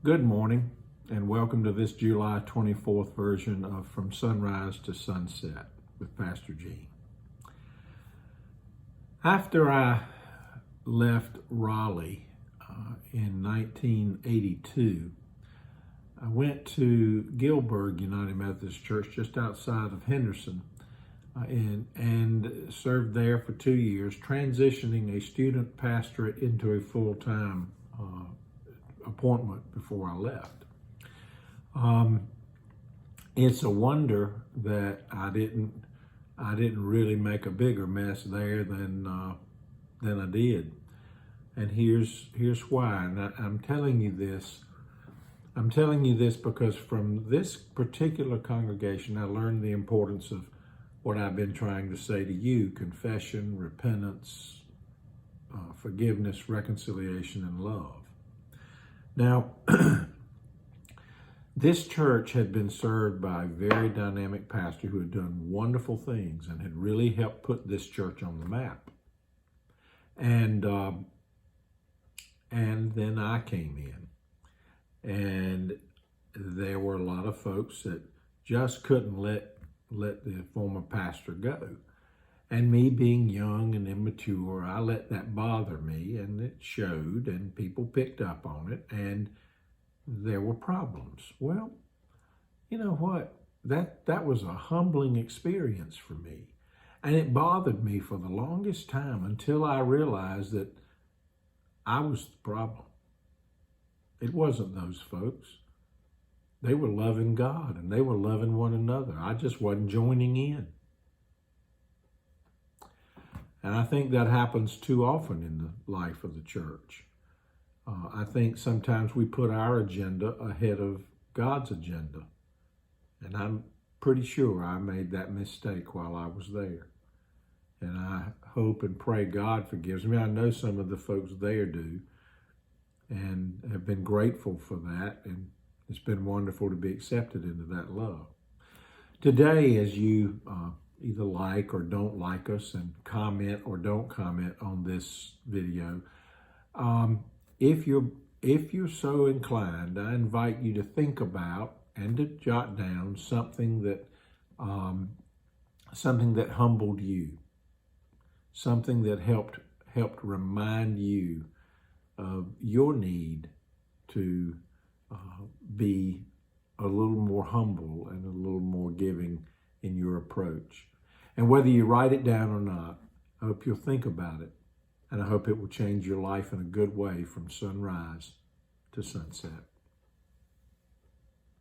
Good morning, and welcome to this July 24th version of From Sunrise to Sunset with Pastor Gene. After I left Raleigh in 1982, I went to Gilberg United Methodist Church just outside of Henderson and served there for 2 years, transitioning a student pastorate into a full-time appointment before I left. It's a wonder that I didn't really make a bigger mess there than I did, and here's why. And I'm telling you this. I'm telling you this because from this particular congregation, I learned the importance of what I've been trying to say to you: confession, repentance, forgiveness, reconciliation, and love. Now, this church had been served by a very dynamic pastor who had done wonderful things and had really helped put this church on the map. And then I came in, and there were a lot of folks that just couldn't let the former pastor go. And me being young and immature, I let that bother me, and it showed, and people picked up on it, and there were problems. Well, you know what? That was a humbling experience for me. And it bothered me for the longest time until I realized that I was the problem. It wasn't those folks. They were loving God, and they were loving one another. I just wasn't joining in. And I think that happens too often in the life of the church. I think sometimes we put our agenda ahead of God's agenda. And I'm pretty sure I made that mistake while I was there. And I hope and pray God forgives me. I know some of the folks there do, and have been grateful for that. And it's been wonderful to be accepted into that love. Today, as you either like or don't like us and comment or don't comment on this video, if you're so inclined, I invite you to think about and to jot down something that humbled you, something that helped remind you of your need to be a little more humble and a little more giving in your approach. And whether you write it down or not, I hope you'll think about it. And I hope it will change your life in a good way from sunrise to sunset.